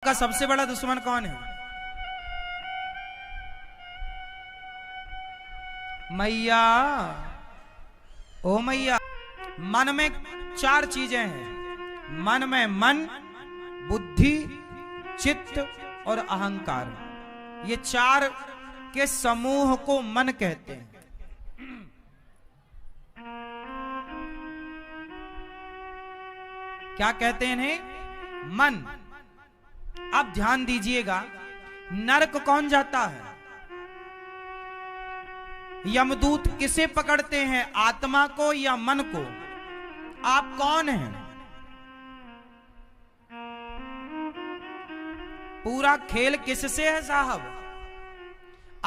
आपका सबसे बड़ा दुश्मन कौन है? मैया। ओ मैया। मन में 4 चीजें हैं। मन में मन, बुद्धि, चित्त और अहंकार। ये 4 के समूह को मन कहते हैं। क्या कहते हैं इन्हें? मन। अब ध्यान दीजिएगा, नरक कौन जाता है? यमदूत किसे पकड़ते हैं, आत्मा को या मन को? आप कौन हैं? पूरा खेल किससे है साहब?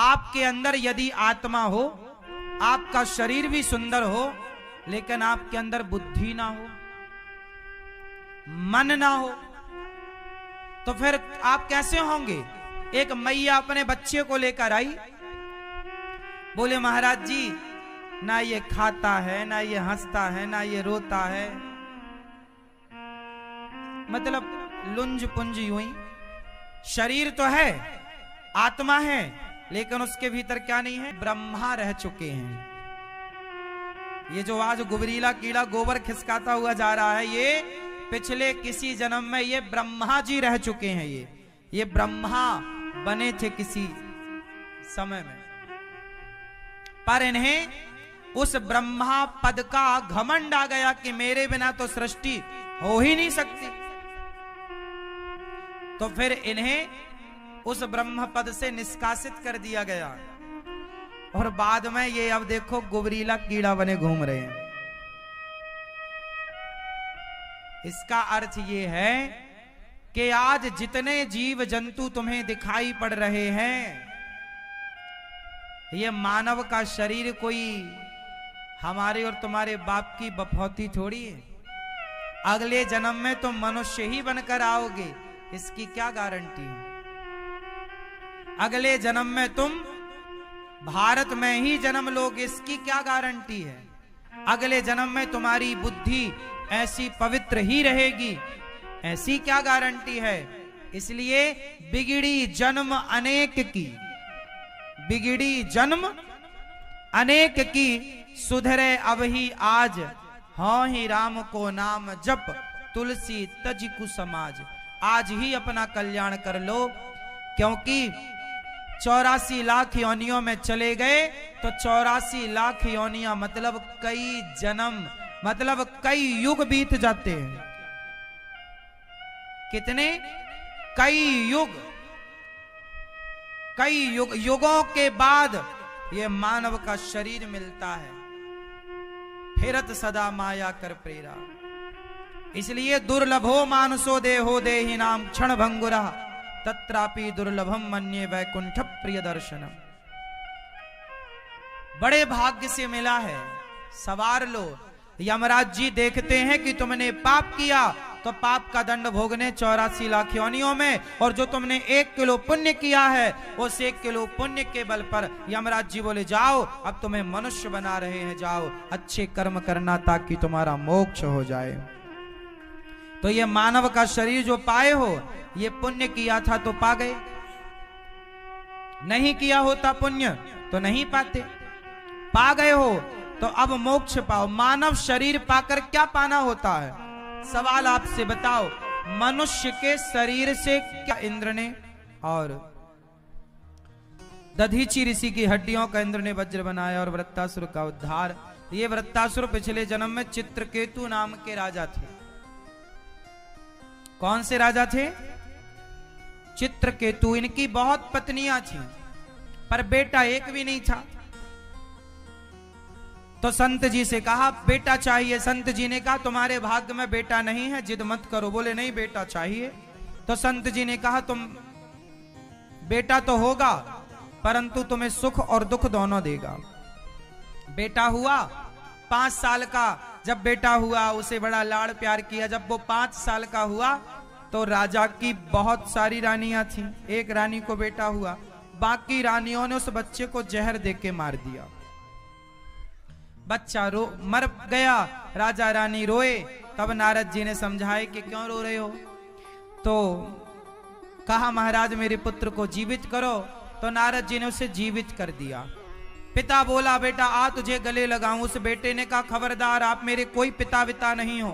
आपके अंदर यदि आत्मा हो, आपका शरीर भी सुंदर हो, लेकिन आपके अंदर बुद्धि ना हो, मन ना हो, तो फिर आप कैसे होंगे? एक मैया अपने बच्चे को लेकर आई, बोले महाराज जी, ना ये खाता है, ना ये हंसता है, ना ये रोता है, मतलब लुंज पुंज यूं ही। शरीर तो है, आत्मा है, लेकिन उसके भीतर क्या नहीं है? ब्रह्मा रह चुके हैं। ये जो आज गुबरीला कीड़ा गोबर खिसकाता हुआ जा रहा है, ये पिछले किसी जन्म में ये ब्रह्मा जी रह चुके हैं। ये ब्रह्मा बने थे किसी समय में, पर इन्हें उस ब्रह्मा पद का घमंड आ गया कि मेरे बिना तो सृष्टि हो ही नहीं सकती। तो फिर इन्हें उस ब्रह्म पद से निष्कासित कर दिया गया, और बाद में ये अब देखो गुबरीला कीड़ा बने घूम रहे हैं। इसका अर्थ ये है कि आज जितने जीव जंतु तुम्हें दिखाई पड़ रहे हैं, ये मानव का शरीर कोई हमारे और तुम्हारे बाप की बफौती थोड़ी है। अगले जन्म में तुम मनुष्य ही बनकर आओगे, इसकी क्या गारंटी है? अगले जन्म में तुम भारत में ही जन्म लोगे, इसकी क्या गारंटी है? अगले जन्म में तुम्हारी बुद्धि ऐसी पवित्र ही रहेगी, ऐसी क्या गारंटी है? इसलिए बिगड़ी जन्म अनेक की, बिगड़ी जन्म अनेक की, सुधरे अब ही आज, हाँ ही राम को नाम जप, तुलसी तज कु समाज। आज ही अपना कल्याण कर लो, क्योंकि 84 लाख योनियों में चले गए तो 84 लाख योनियां मतलब कई जन्म, मतलब कई युग बीत जाते हैं। कितने? कई युग। कई युगों के बाद ये मानव का शरीर मिलता है। फिरत सदा माया कर प्रेरा, इसलिए दुर्लभो मानसो देहो देहि नाम क्षण भंगुरा, तत्रापि दुर्लभम मन्ये वैकुंठ प्रिय दर्शनम। बड़े भाग्य से मिला है, सवार लो। यमराज जी देखते हैं कि तुमने पाप किया तो पाप का दंड भोगने 84 लाख योनियों में, और जो तुमने 1 किलो पुण्य किया है, उस 1 किलो पुण्य के बल पर यमराज जी बोले जाओ, अब तुम्हें मनुष्य बना रहे हैं, जाओ अच्छे कर्म करना ताकि तुम्हारा मोक्ष हो जाए। तो ये मानव का शरीर जो पाए हो, ये पुण्य किया था तो पा गए, नहीं किया होता पुण्य तो नहीं पाते। पा गए हो तो अब मोक्ष पाओ। मानव शरीर पाकर क्या पाना होता है? सवाल आपसे बताओ, मनुष्य के शरीर से क्या इंद्र ने और दधीची ऋषि की हड्डियों का इंद्र ने वज्र बनाया और वृत्तासुर का उद्धार। ये वृत्तासुर पिछले जन्म में चित्रकेतु नाम के राजा थे। कौन से राजा थे? चित्रकेतु। इनकी बहुत पत्नियां थी, पर बेटा एक भी नहीं था। तो संत जी से कहा बेटा चाहिए। संत जी ने कहा तुम्हारे भाग्य में बेटा नहीं है, जिद मत करो। बोले नहीं बेटा चाहिए। तो संत जी ने कहा तुम बेटा तो होगा, परंतु तुम्हें सुख और दुख दोनों देगा। बेटा हुआ 5 साल का, जब बेटा हुआ उसे बड़ा लाड़ प्यार किया। जब वो 5 साल का हुआ तो राजा की बहुत सारी रानियां थीं, एक रानी को बेटा हुआ, बाकी रानियों ने उस बच्चे को जहर देके मार दिया। बच्चा मर गया, राजा रानी रोए। तब नारद जी ने समझाए कि क्यों रो रहे हो। तो कहा महाराज मेरे पुत्र को जीवित करो। तो नारद जी ने उसे जीवित कर दिया। पिता बोला बेटा आ तुझे गले लगाऊं। उस बेटे ने कहा खबरदार, आप मेरे कोई पिता विता नहीं हो,